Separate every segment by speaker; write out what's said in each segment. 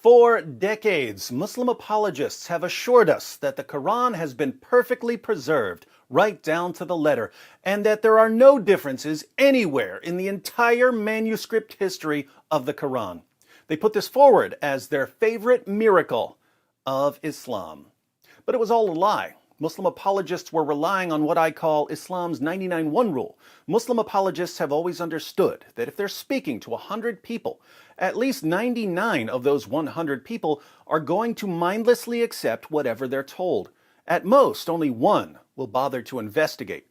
Speaker 1: For decades, Muslim apologists have assured us that the Quran has been perfectly preserved, right down to the letter, and that there are no differences anywhere in the entire manuscript history of the Quran. They put this forward as their favorite miracle of Islam. But it was all a lie. Muslim apologists were relying on what I call Islam's 99-1 rule. Muslim apologists have always understood that if they're speaking to 100 people, at least 99 of those 100 people are going to mindlessly accept whatever they're told. At most, only one will bother to investigate.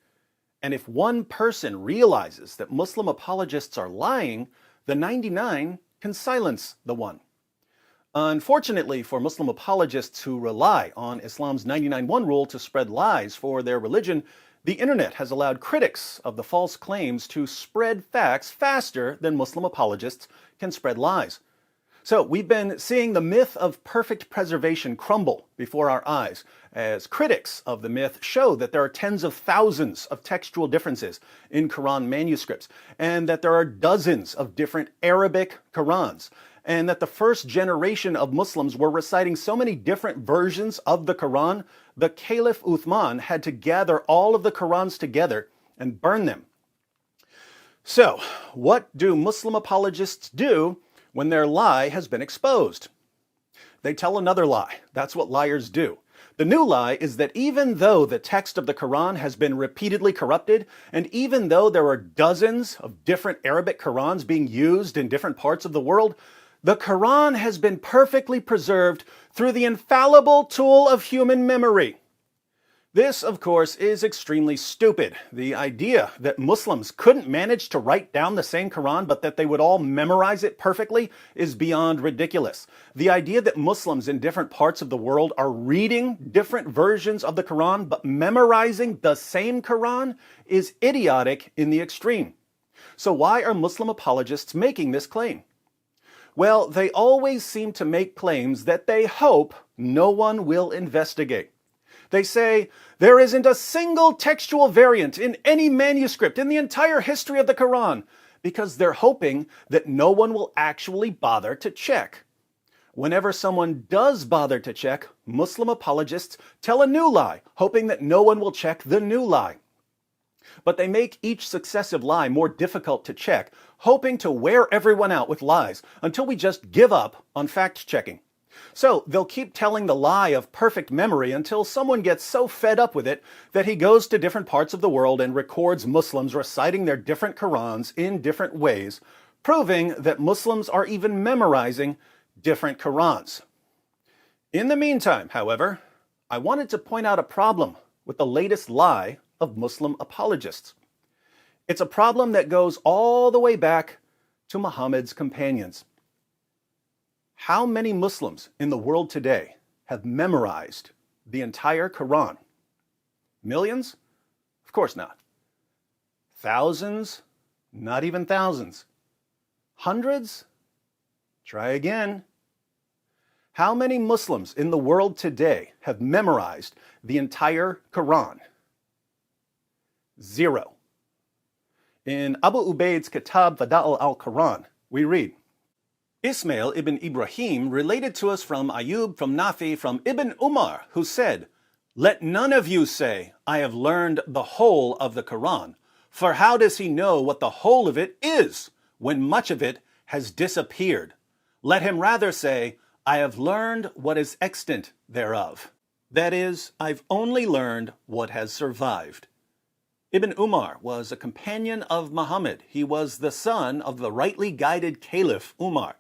Speaker 1: And if one person realizes that Muslim apologists are lying, the 99 can silence the one. Unfortunately for Muslim apologists who rely on Islam's 99-1 rule to spread lies for their religion, the internet has allowed critics of the false claims to spread facts faster than Muslim apologists can spread lies. So we've been seeing the myth of perfect preservation crumble before our eyes, as critics of the myth show that there are tens of thousands of textual differences in Quran manuscripts, and that there are dozens of different Arabic Qurans, and that the first generation of Muslims were reciting so many different versions of the Quran, the Caliph Uthman had to gather all of the Qurans together and burn them. So, what do Muslim apologists do when their lie has been exposed? They tell another lie. That's what liars do. The new lie is that even though the text of the Quran has been repeatedly corrupted, and even though there are dozens of different Arabic Qurans being used in different parts of the world, the Quran has been perfectly preserved through the infallible tool of human memory. This, of course, is extremely stupid. The idea that Muslims couldn't manage to write down the same Quran, but that they would all memorize it perfectly, is beyond ridiculous. The idea that Muslims in different parts of the world are reading different versions of the Quran, but memorizing the same Quran, is idiotic in the extreme. So why are Muslim apologists making this claim? Well, they always seem to make claims that they hope no one will investigate. They say, there isn't a single textual variant in any manuscript in the entire history of the Quran, because they're hoping that no one will actually bother to check. Whenever someone does bother to check, Muslim apologists tell a new lie, hoping that no one will check the new lie. But they make each successive lie more difficult to check, hoping to wear everyone out with lies until we just give up on fact-checking. So they'll keep telling the lie of perfect memory until someone gets so fed up with it that he goes to different parts of the world and records Muslims reciting their different Qurans in different ways, proving that Muslims are even memorizing different Qurans. In the meantime, however, I wanted to point out a problem with the latest lie of Muslim apologists. It's a problem that goes all the way back to Muhammad's companions. How many Muslims in the world today have memorized the entire Quran? Millions? Of course not. Thousands? Not even thousands. Hundreds? Try again. How many Muslims in the world today have memorized the entire Quran? Zero. In Abu Ubaid's Kitab Fada'il al-Quran, we read, Ismail ibn Ibrahim related to us from Ayub, from Nafi, from Ibn Umar, who said, let none of you say, I have learned the whole of the Quran, for how does he know what the whole of it is, when much of it has disappeared? Let him rather say, I have learned what is extant thereof. That is, I've only learned what has survived. Ibn Umar was a companion of Muhammad. He was the son of the rightly guided Caliph Umar.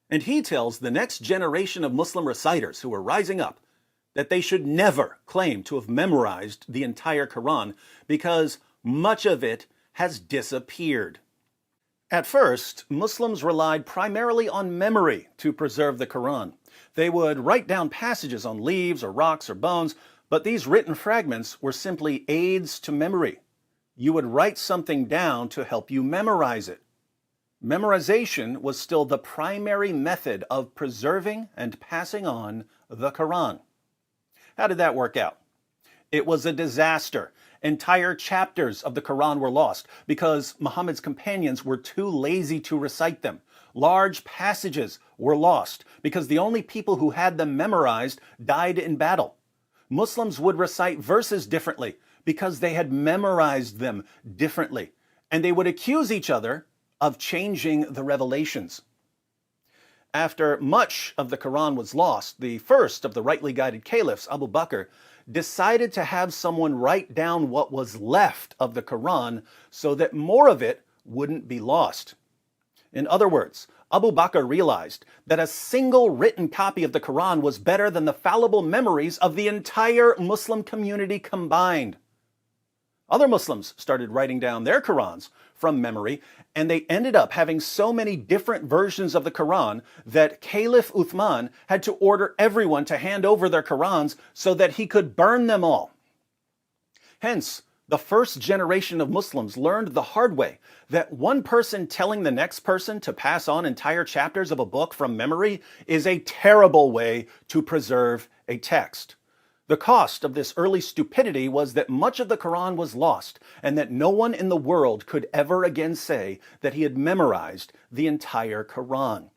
Speaker 1: And he tells the next generation of Muslim reciters who are rising up that they should never claim to have memorized the entire Quran because much of it has disappeared. At first, Muslims relied primarily on memory to preserve the Quran. They would write down passages on leaves or rocks or bones, but these written fragments were simply aids to memory. You would write something down to help you memorize it. Memorization was still the primary method of preserving and passing on the Quran. How did that work out? It was a disaster. Entire chapters of the Quran were lost because Muhammad's companions were too lazy to recite them. Large passages were lost because the only people who had them memorized died in battle. Muslims would recite verses differently because they had memorized them differently, and they would accuse each other of changing the revelations. After much of the Quran was lost, the first of the rightly guided caliphs, Abu Bakr, decided to have someone write down what was left of the Quran so that more of it wouldn't be lost. In other words, Abu Bakr realized that a single written copy of the Quran was better than the fallible memories of the entire Muslim community combined. Other Muslims started writing down their Qurans from memory, and they ended up having so many different versions of the Quran that Caliph Uthman had to order everyone to hand over their Qurans so that he could burn them all. Hence, the first generation of Muslims learned the hard way that one person telling the next person to pass on entire chapters of a book from memory is a terrible way to preserve a text. The cost of this early stupidity was that much of the Quran was lost, and that no one in the world could ever again say that he had memorized the entire Quran.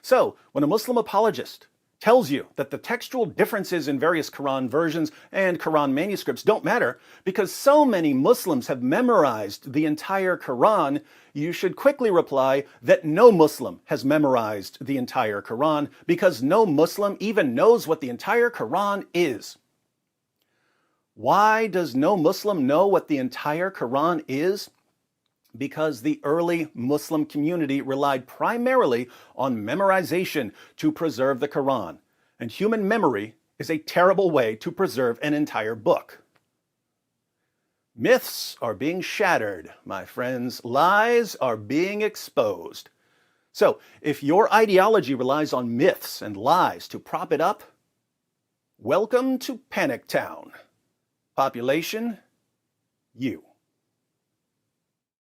Speaker 1: So, when a Muslim apologist tells you that the textual differences in various Quran versions and Quran manuscripts don't matter because so many Muslims have memorized the entire Quran, you should quickly reply that no Muslim has memorized the entire Quran because no Muslim even knows what the entire Quran is. Why does no Muslim know what the entire Quran is? Because the early Muslim community relied primarily on memorization to preserve the Quran, and human memory is a terrible way to preserve an entire book. Myths are being shattered, my friends. Lies are being exposed. So, if your ideology relies on myths and lies to prop it up, welcome to Panic Town. Population, you.